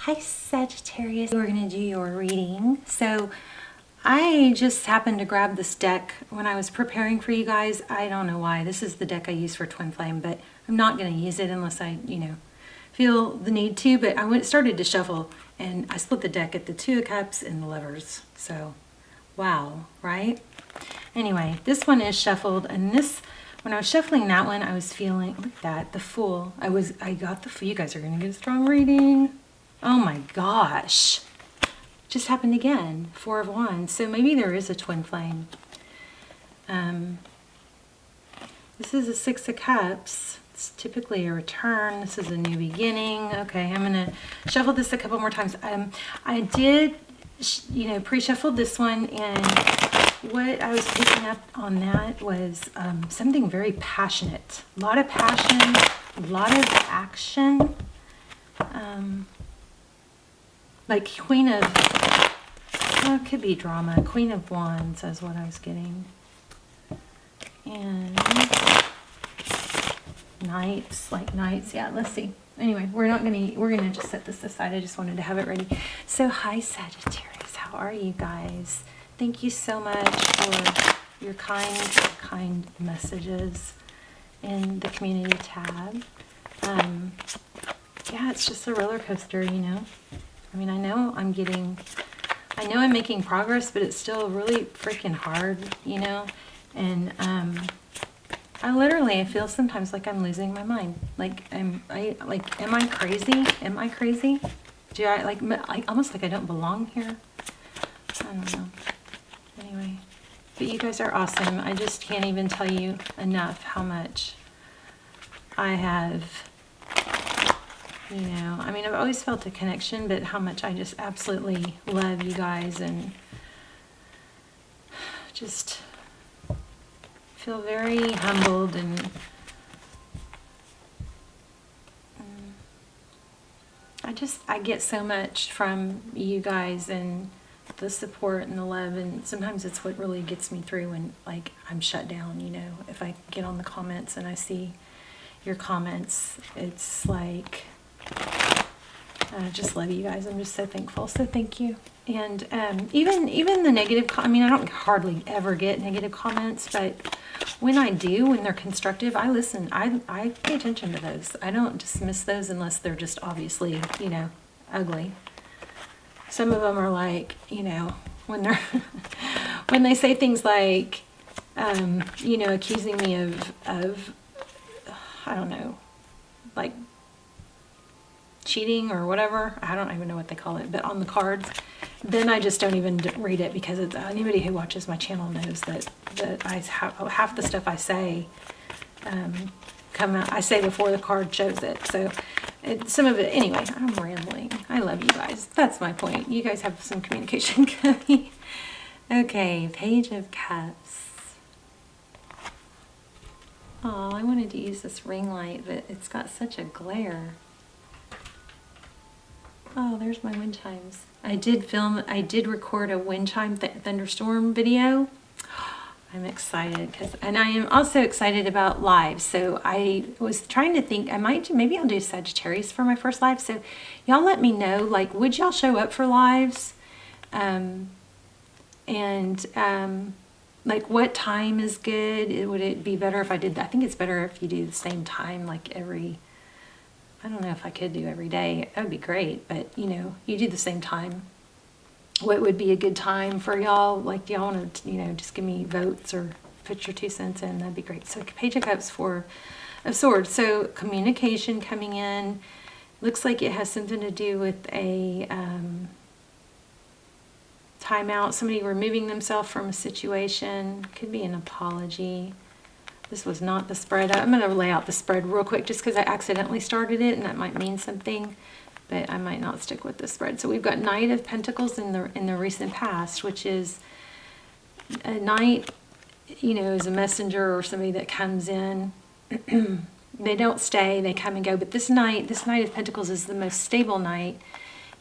Hi Sagittarius, we're going to do your reading. So I just happened to grab this deck when I was preparing for you guys. I don't know why. This is the deck I use for Twin Flame, but I'm not going to use it unless I, feel the need to. But I started to shuffle and I split the deck at the Two of Cups and the Lovers. So, wow, right? Anyway, this one is shuffled, and when I was shuffling that one, I was feeling, look at that, the Fool. I got the Fool. You guys are going to get a strong reading. Oh my gosh. Just happened again. Four of Wands. So maybe there is a twin flame. This is a Six of Cups. It's typically a return. This is a new beginning. Okay, I'm going to shuffle this a couple more times. I did, pre-shuffled this one, and what I was picking up on that was something very passionate. A lot of passion, a lot of action. Like Queen of, well, it could be drama. Queen of Wands is what I was getting. And Knights, like Knights. Yeah, let's see. Anyway, we're gonna just set this aside. I just wanted to have it ready. So hi Sagittarius, how are you guys? Thank you so much for your kind messages in the community tab. Yeah, it's just a roller coaster, I mean, I know I'm making progress, but it's still really freaking hard, and I feel sometimes like I'm losing my mind. Like, am I crazy? Am I crazy? Do I almost like I don't belong here? I don't know. Anyway, but you guys are awesome. I just can't even tell you enough how much I have, I've always felt a connection, but how much I just absolutely love you guys and just feel very humbled, and I get so much from you guys and the support and the love, and sometimes it's what really gets me through when I'm shut down, if I get on the comments and I see your comments, it's like I just love you guys. I'm just so thankful. So thank you. And even the negative, I don't hardly ever get negative comments, but when I do, when they're constructive, I listen. I pay attention to those. I don't dismiss those unless they're just obviously, ugly. Some of them are like, when they're when they say things like, accusing me of I don't know, like cheating or whatever. I don't even know what they call it, but on the cards, then I just don't even read it, because anybody who watches my channel knows that half the stuff I say come out. I say before the card shows it. So some of it, anyway, I'm rambling. I love you guys. That's my point. You guys have some communication coming. Okay, Page of Cups. Oh, I wanted to use this ring light, but it's got such a glare. Oh, there's my wind chimes. I did record a wind chime thunderstorm video. I'm excited, and I am also excited about lives. So I was trying to think, maybe I'll do Sagittarius for my first live. So y'all let me know, would y'all show up for lives? What time is good? Would it be better if I did that? I think it's better if you do the same time, I don't know if I could do every day. That would be great, but you do the same time. What would be a good time for y'all? Do y'all want to, just give me votes or put your 2 cents in? That'd be great. So Page of Cups, Four of Swords. So communication coming in. Looks like it has something to do with a timeout. Somebody removing themselves from a situation. Could be an apology. This was not the spread. I'm going to lay out the spread real quick just because I accidentally started it, and that might mean something, but I might not stick with the spread. So we've got Knight of Pentacles in the recent past, which is a knight, is a messenger or somebody that comes in. They don't stay, they come and go. But this Knight of Pentacles is the most stable knight.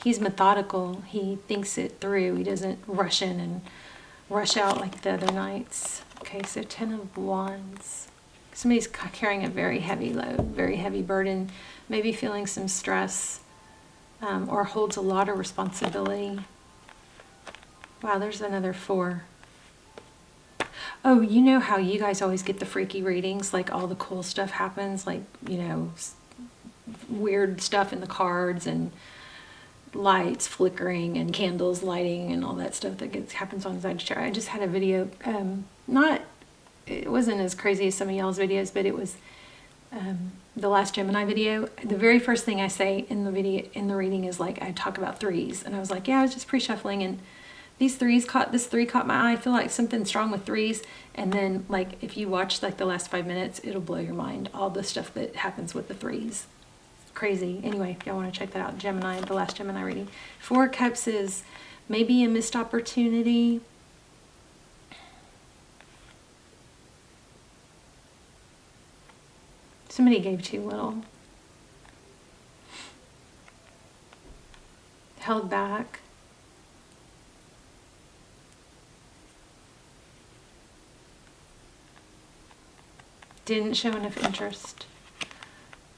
He's methodical. He thinks it through. He doesn't rush in and rush out like the other knights. Okay, so 10 of Wands. Somebody's carrying a very heavy load, very heavy burden, maybe feeling some stress. or holds a lot of responsibility. Wow, there's another 4. Oh, you know how you guys always get the freaky readings, like all the cool stuff happens, like, you know, weird stuff in the cards and lights flickering and candles lighting and all that stuff that happens on Sagittarius. I just had a video, it wasn't as crazy as some of y'all's videos, but it was the last Gemini video. The very first thing I say in the video, in the reading, is like, I talk about 3s, and I was like, yeah, I was just pre-shuffling, and this 3 caught my eye. I feel like something strong with 3s. And then, like, if you watch like the last 5 minutes, it'll blow your mind, all the stuff that happens with the 3s. Crazy. Anyway, if y'all want to check that out, Gemini, the last Gemini reading. 4 Cups is maybe a missed opportunity. Somebody gave too little. Held back. Didn't show enough interest.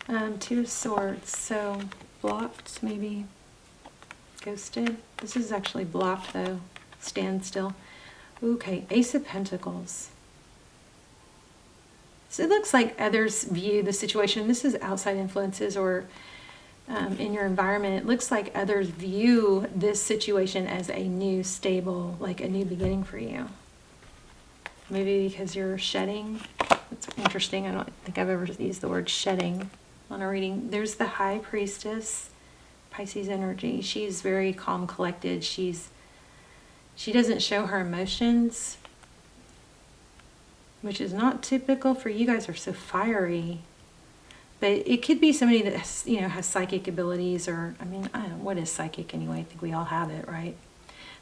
2 of Swords, so blocked, maybe ghosted. This is actually blocked though. Stand still. Okay, Ace of Pentacles. So it looks like others view the situation. This is outside influences or in your environment. It looks like others view this situation as a new, stable, like a new beginning for you. Maybe because you're shedding. That's interesting. I don't think I've ever used the word shedding on a reading. There's the High Priestess, Pisces energy. She's very calm, collected. She doesn't show her emotions, which is not typical for you guys. Are so fiery. But it could be somebody that has, you know, has psychic abilities, or, I mean, I don't know, what is psychic anyway? I think we all have it, right?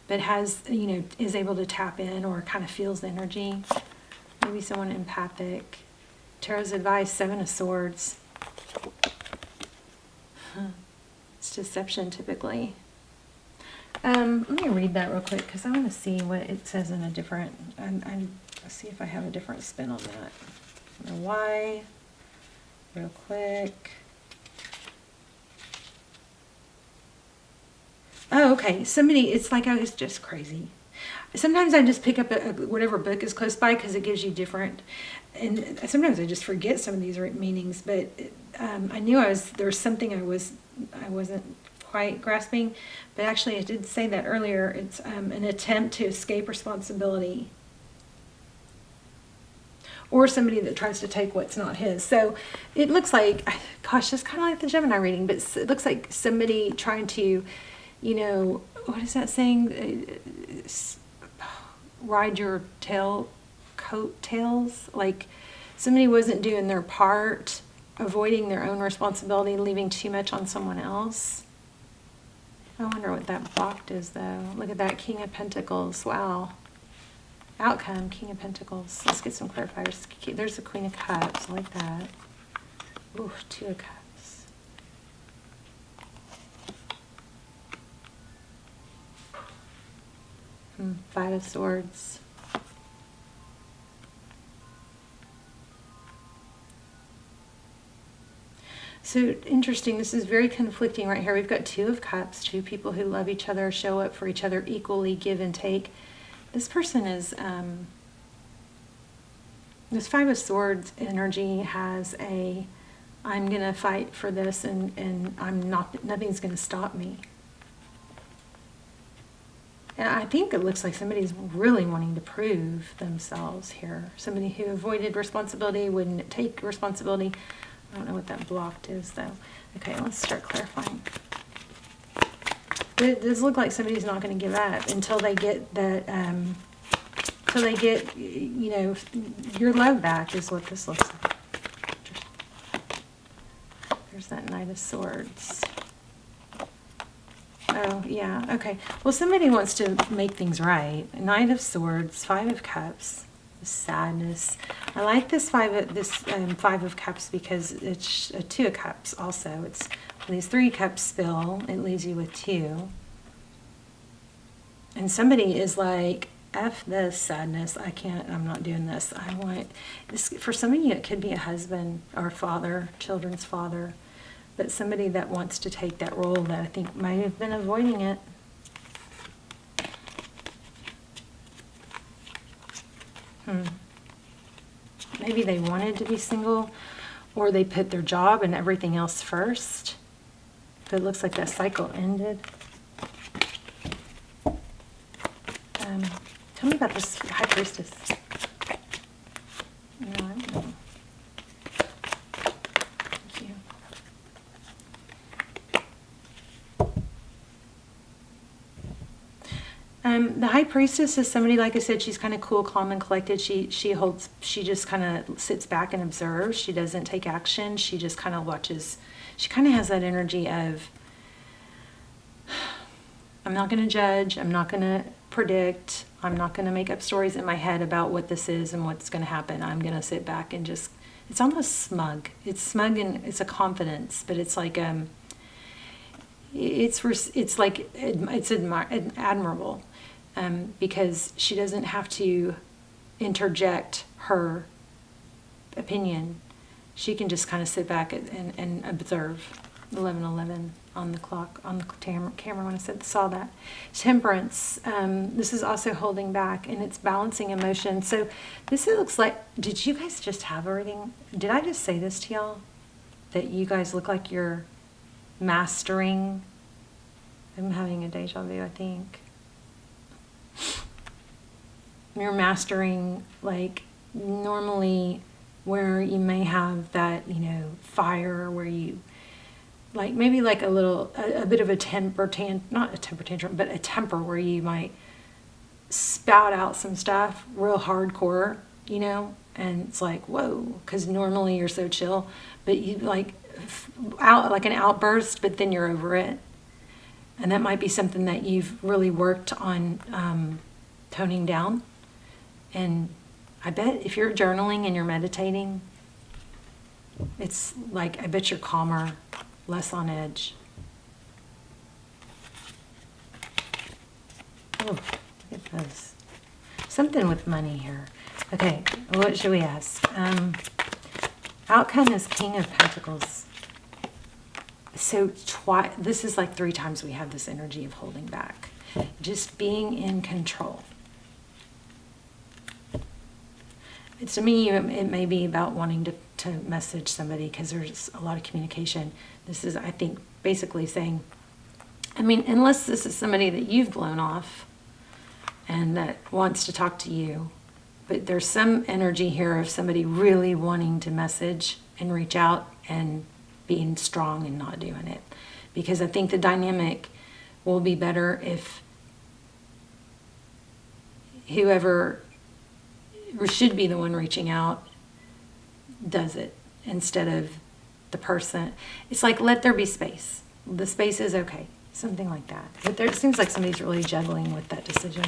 But has, you know, is able to tap in or kind of feels the energy. Maybe someone empathic. Tarot's advice, 7 of Swords. It's deception typically. Let me read that real quick because I want to see what it says in a different, let's see if I have a different spin on that. Why? Real quick. Oh, okay. Somebody, it's like I was just crazy. Sometimes I just pick up whatever book is close by because it gives you different, and sometimes I just forget some of these meanings, but I knew there was something I wasn't quite grasping, but actually I did say that earlier. It's an attempt to escape responsibility, or somebody that tries to take what's not his. So it looks like, gosh, just kind of like the Gemini reading, but it looks like somebody trying to, you know, what is that saying? Ride your coattails. Like somebody wasn't doing their part, avoiding their own responsibility, leaving too much on someone else. I wonder what that blocked is though. Look at that, King of Pentacles. Wow. Outcome, King of Pentacles. Let's get some clarifiers. There's the Queen of Cups. I like that. Ooh, 2 of Cups. 5 of Swords. So interesting, this is very conflicting right here. We've got 2 of Cups, 2 people who love each other, show up for each other equally, give and take. This person is, this 5 of Swords energy has a, I'm going to fight for this and I'm not, nothing's going to stop me. And I think it looks like somebody's really wanting to prove themselves here. Somebody who avoided responsibility, wouldn't take responsibility. I don't know what that blocked is though. Okay, let's start clarifying. It does look like somebody's not going to give up until they get that, until they get, you know, your love back is what this looks like. There's that Knight of Swords. Oh, yeah, okay. Well, somebody wants to make things right. Knight of Swords, 5 of Cups, sadness. I like this 5 of Cups because it's a 2 of Cups also. It's when these 3 cups spill, it leaves you with 2. And somebody is like, F this sadness, I can't, I'm not doing this. I want this. For some of you, it could be a husband or father, children's father. but somebody that wants to take that role that I think might have been avoiding it. Maybe they wanted to be single, or they put their job and everything else first. But it looks like that cycle ended. Tell me about this High Priestess. No, I don't know. Thank you. The High Priestess is somebody, like I said, she's kind of cool, calm, and collected. She just kind of sits back and observes. She doesn't take action. She just kind of watches. She kind of has that energy of, I'm not going to judge. I'm not going to predict. I'm not going to make up stories in my head about what this is and what's going to happen. I'm going to sit back and just, it's almost smug. It's smug and it's a confidence, but it's like, it's like, it's admirable, because she doesn't have to interject her opinion. She can just kind of sit back and observe. 11:11 on the clock, on the camera when I saw that. Temperance, this is also holding back, and it's balancing emotion. So this, it looks like, did you guys just have a reading? Did I just say this to y'all? That you guys look like you're mastering, I'm having a deja vu, I think. You're mastering, like, normally where you may have that, you know, fire, where you, like, maybe like a bit of a not a temper tantrum, but a temper where you might spout out some stuff real hardcore, you know, and it's like, whoa, because normally you're so chill, but you like out like an outburst, but then you're over it. And that might be something that you've really worked on toning down. And I bet if you're journaling and you're meditating, it's like, I bet you're calmer, less on edge. Oh, look at this. Something with money here. Okay, what should we ask? Outcome is King of Pentacles. So this is like 3 times we have this energy of holding back. Just being in control. To me, it may be about wanting to message somebody because there's a lot of communication. This is, I think, basically saying, I mean, unless this is somebody that you've blown off and that wants to talk to you, but there's some energy here of somebody really wanting to message and reach out and being strong and not doing it. Because I think the dynamic will be better if whoever should be the one reaching out does it instead of the person. It's like, let there be space. The space is okay. Something like that. But it seems like somebody's really juggling with that decision.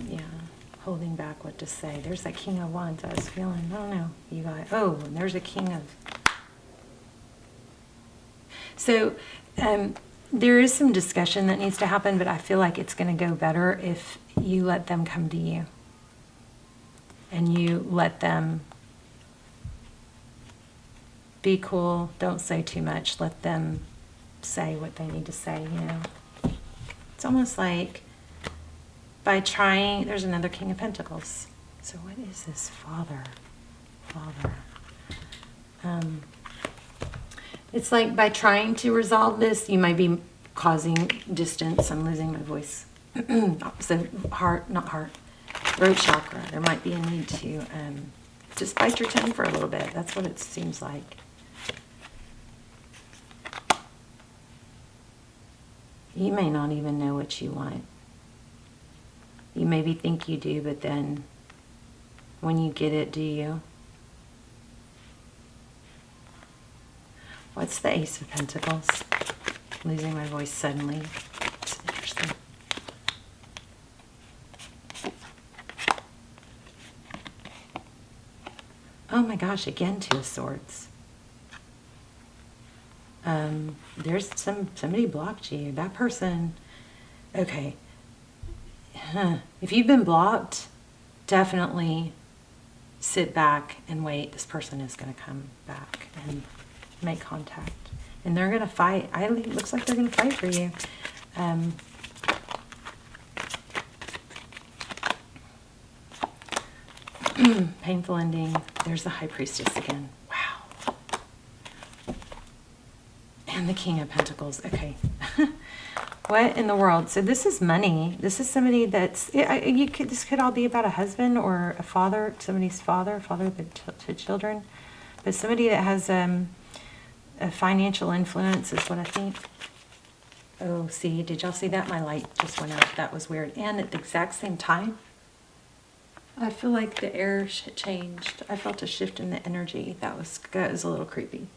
Yeah, holding back what to say. There's that King of Wands I was feeling. I don't know. You got, oh, and there's a King of... So, there is some discussion that needs to happen, but I feel like it's going to go better if you let them come to you. And you let them be cool. Don't say too much. Let them say what they need to say, you know. It's almost like by trying, there's another King of Pentacles. So what is this? Father. It's like by trying to resolve this, you might be causing distance. I'm losing my voice. So throat chakra. There might be a need to just bite your tongue for a little bit. That's what it seems like. You may not even know what you want. You maybe think you do, but then when you get it, do you? What's the Ace of Pentacles? Losing my voice suddenly. It's interesting. Oh my gosh, again, Two of Swords. There's somebody blocked you. That person, okay. If you've been blocked, definitely sit back and wait. This person is going to come back and make contact. And they're going to fight. It looks like they're going to fight for you. Painful ending. There's the High Priestess again. Wow. And the King of Pentacles. Okay. What in the world? So this is money. This is somebody that's, this could all be about a husband or a father, somebody's father to children. But somebody that has a financial influence is what I think. Oh, see, did y'all see that? My light just went out. That was weird. And at the exact same time, I feel like the air changed. I felt a shift in the energy. That was a little creepy.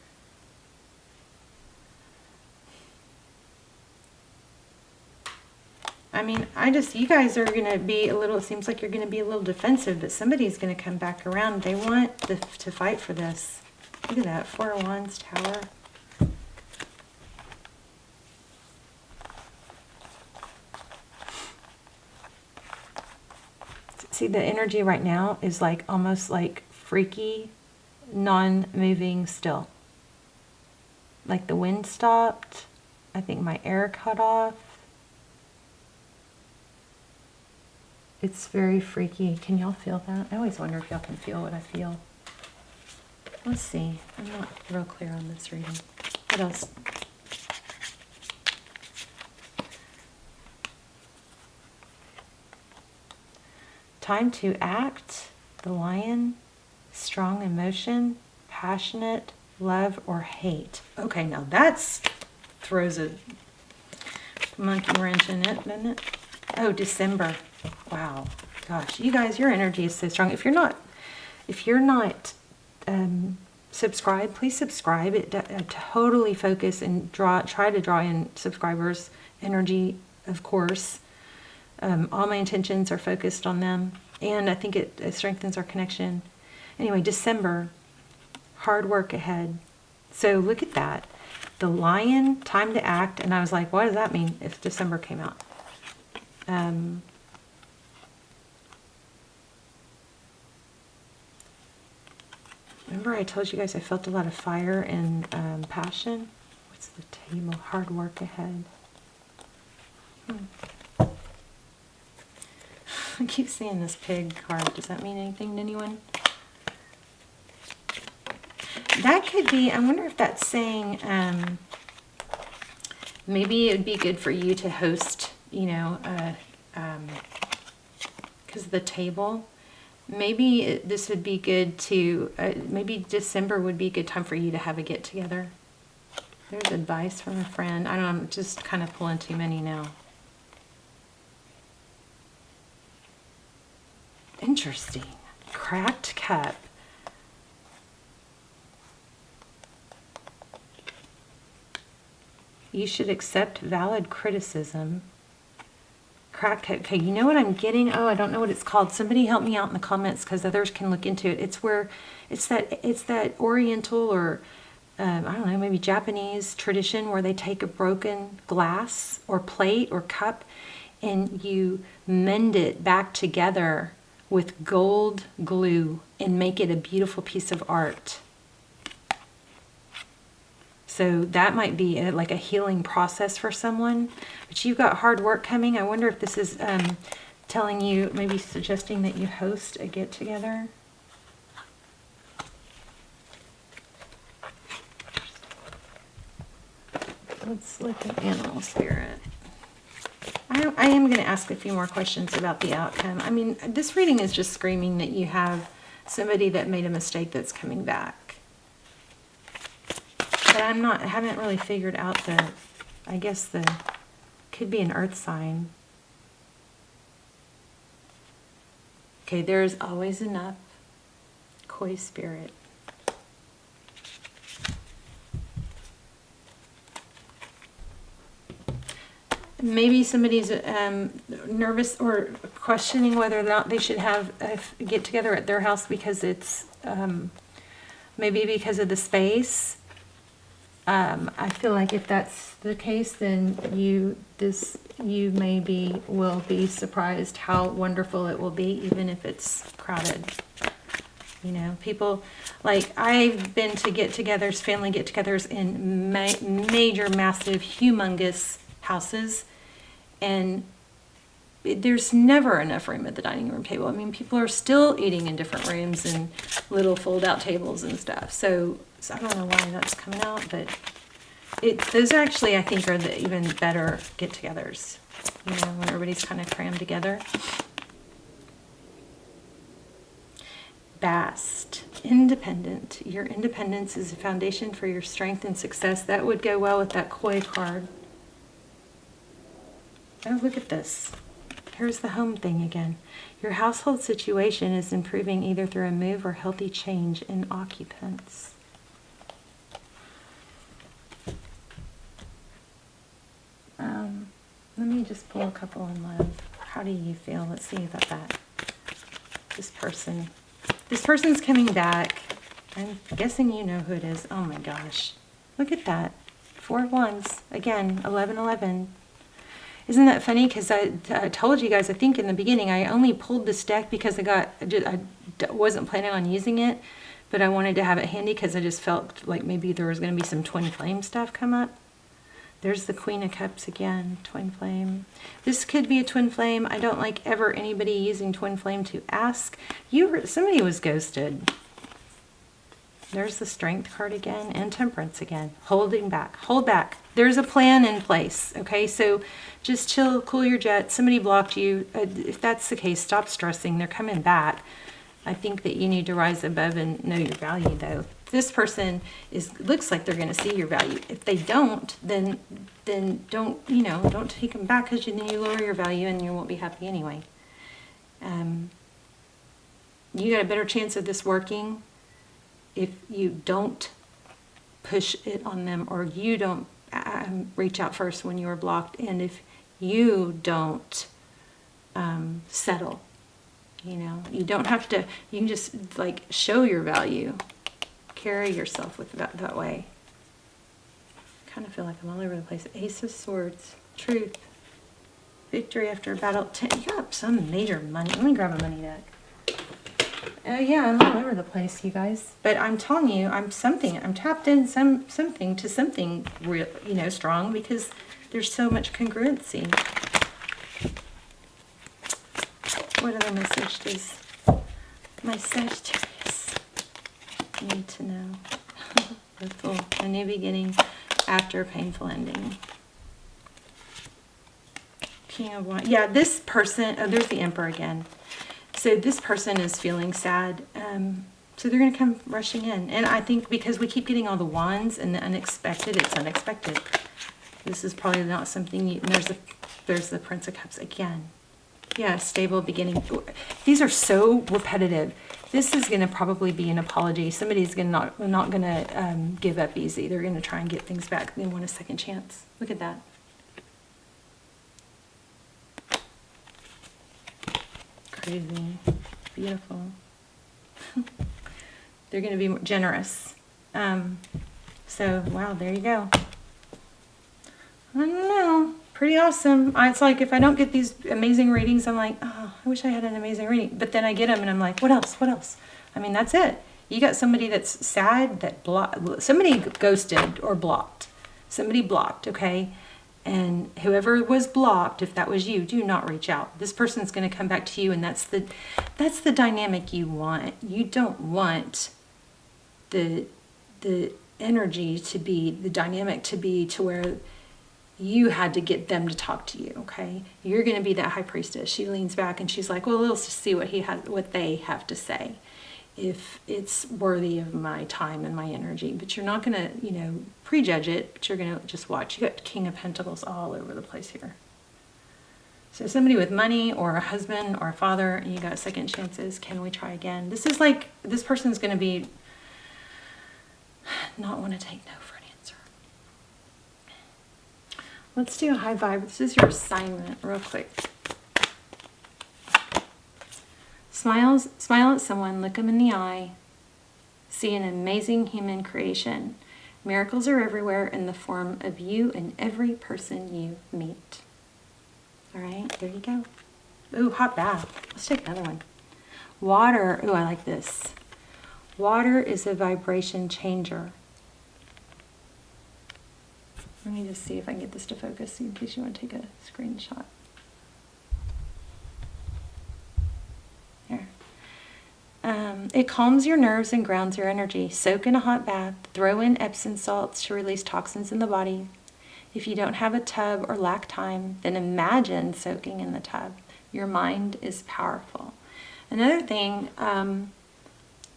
I mean, you guys are going to be a little, it seems like you're going to be a little defensive, but somebody's going to come back around. They want to fight for this. Look at that, 4 of Wands, Tower. See, the energy right now is like almost like freaky, non-moving still. Like the wind stopped. I think my air cut off. It's very freaky. Can y'all feel that? I always wonder if y'all can feel what I feel. Let's see. I'm not real clear on this reading. What else? Time to act. The Lion. Strong emotion. Passionate. Love or hate. Okay, now that's throws a monkey wrench in it, doesn't it? Oh, December. Wow. Gosh, you guys, your energy is so strong. If you're not subscribed, please subscribe. It totally focus and try to draw in subscribers' energy, of course. All my intentions are focused on them, and I think it strengthens our connection. Anyway, December, hard work ahead. So look at that. The Lion, time to act, and I was like, what does that mean if December came out? Remember I told you guys I felt a lot of fire and passion? What's the table? Hard work ahead. I keep seeing this pig card. Does that mean anything to anyone? That could be, I wonder if that's saying maybe it would be good for you to host, you know, because of the table. Maybe this would be good to, maybe December would be a good time for you to have a get-together. There's advice from a friend. I don't know, I'm just kind of pulling too many now. Interesting. Cracked cup. You should accept valid criticism. Cracked cup. Okay, you know what I'm getting? Oh, I don't know what it's called. Somebody help me out in the comments because others can look into it. It's where it's that Oriental or I don't know, maybe Japanese tradition where they take a broken glass or plate or cup and you mend it back together with gold glue and make it a beautiful piece of art. So that might be like a healing process for someone. But you've got hard work coming. I wonder if this is telling you, maybe suggesting that you host a get-together. Let's look at animal spirit. I am going to ask a few more questions about the outcome. I mean, this reading is just screaming that you have somebody that made a mistake that's coming back. But I haven't really figured out I guess could be an earth sign. Okay, there's always enough. Koi spirit. Maybe somebody's nervous or questioning whether or not they should have a get together at their house because it's maybe because of the space. I feel like if that's the case, then you maybe will be surprised how wonderful it will be, even if it's crowded. You know, people, like, I've been to get-togethers, family get-togethers in major, massive, humongous houses, and there's never enough room at the dining room table. I mean, people are still eating in different rooms and little fold-out tables and stuff. So I don't know why that's coming out, but those actually, I think, are the even better get-togethers. You know, when everybody's kind of crammed together. Bast, independent. Your independence is a foundation for your strength and success. That would go well with that koi card. Oh, look at this. Here's the home thing again. Your household situation is improving either through a move or healthy change in occupants. Let me just pull a couple in love. How do you feel? Let's see about that. This person. This person's coming back. I'm guessing you know who it is. Oh my gosh. Look at that. 4 of Wands. Again, 11-11. Isn't that funny? Because I told you guys, I think in the beginning, I only pulled this deck because I wasn't planning on using it, but I wanted to have it handy because I just felt like maybe there was going to be some twin flame stuff come up. There's the Queen of Cups again, twin flame. This could be a twin flame. I don't like ever anybody using twin flame to ask. Somebody was ghosted. There's the Strength card again and Temperance again. Holding back. Hold back. There's a plan in place, okay? So just chill, cool your jets. Somebody blocked you. If that's the case, stop stressing. They're coming back. I think that you need to rise above and know your value, though. This person looks like they're going to see your value. If they don't, then don't take them back, because then you lower your value and you won't be happy anyway. You got a better chance of this working if you don't push it on them, or you don't reach out first when you are blocked, and if you don't settle. You know, you don't have to, you can just like show your value. Carry yourself with that way. I kind of feel like I'm all over the place. Ace of Swords, Truth, Victory after a battle. You got some major money. Let me grab a money deck. Yeah, I'm all over the place, you guys. But I'm telling you, I'm tapped in something to something real, strong, because there's so much congruency. What other message does my Sagittarius need to know? Hopeful, a new beginning after a painful ending. King of Wands. Yeah, this person, there's the Emperor again. So this person is feeling sad. So they're going to come rushing in. And I think because we keep getting all the wands and the unexpected, it's unexpected. This is probably not something there's the Prince of Cups again. Yeah, stable beginning. These are so repetitive. This is going to probably be an apology. Somebody's not going to give up easy. They're going to try and get things back. They want a second chance. Look at that. Crazy. Beautiful. They're going to be generous. So, wow, there you go. I don't know. Pretty awesome. It's like if I don't get these amazing readings, I'm like, oh, I wish I had an amazing reading. But then I get them and I'm like, what else? What else? I mean, that's it. You got somebody that's sad, somebody ghosted or blocked. Somebody blocked, okay? And whoever was blocked, if that was you, do not reach out. This person's going to come back to you, and that's the dynamic you want. You don't want the energy to be, the dynamic to be to where you had to get them to talk to you, okay? You're going to be that high priestess. She leans back and she's like, well, let's just see what they have to say, if it's worthy of my time and my energy. But you're not going to, prejudge it, but you're going to just watch. You got King of Pentacles all over the place here. So somebody with money or a husband or a father, and you got second chances. Can we try again? This is like, this person's going to be not want to take no for an answer. Let's do a high vibe. This is your assignment real quick. Smile at someone, look them in the eye, see an amazing human creation. Miracles are everywhere in the form of you and every person you meet. All right, there you go. Ooh, hot bath. Let's take another one. Water. Ooh, I like this. Water is a vibration changer. Let me just see if I can get this to focus in case you want to take a screenshot. Here. It calms your nerves and grounds your energy. Soak in a hot bath. Throw in Epsom salts to release toxins in the body. If you don't have a tub or lack time, then imagine soaking in the tub. Your mind is powerful. Another thing,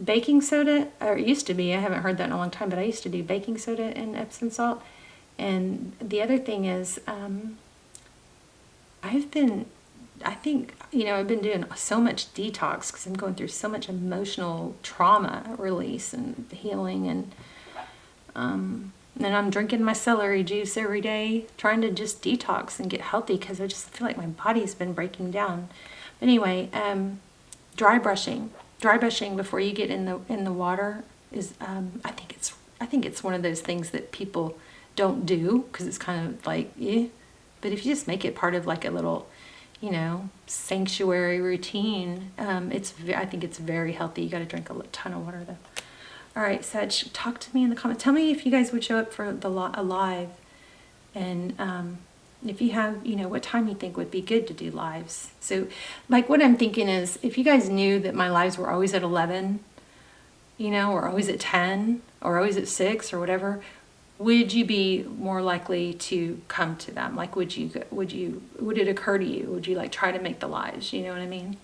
baking soda, or it used to be, I haven't heard that in a long time, but I used to do baking soda and Epsom salt. And the other thing is, I've been doing so much detox because I'm going through so much emotional trauma release and healing, and I'm drinking my celery juice every day, trying to just detox and get healthy because I just feel like my body's been breaking down. But anyway, dry brushing before you get in the water is I think it's one of those things that people don't do because it's kind of like but if you just make it part of like a little sanctuary routine, I think it's very healthy. You got to drink a ton of water though. All right, Sag, talk to me in the comments. Tell me if you guys would show up for a live, and if you have, what time you think would be good to do lives. So, like, what I'm thinking is, if you guys knew that my lives were always at 11, or always at 10, or always at 6, or whatever, would you be more likely to come to them? Like, would it occur to you? Would you like try to make the lives? You know what I mean?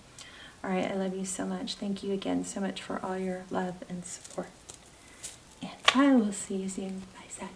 All right, I love you so much. Thank you again so much for all your love and support. And I will see you soon. Bye, Sag.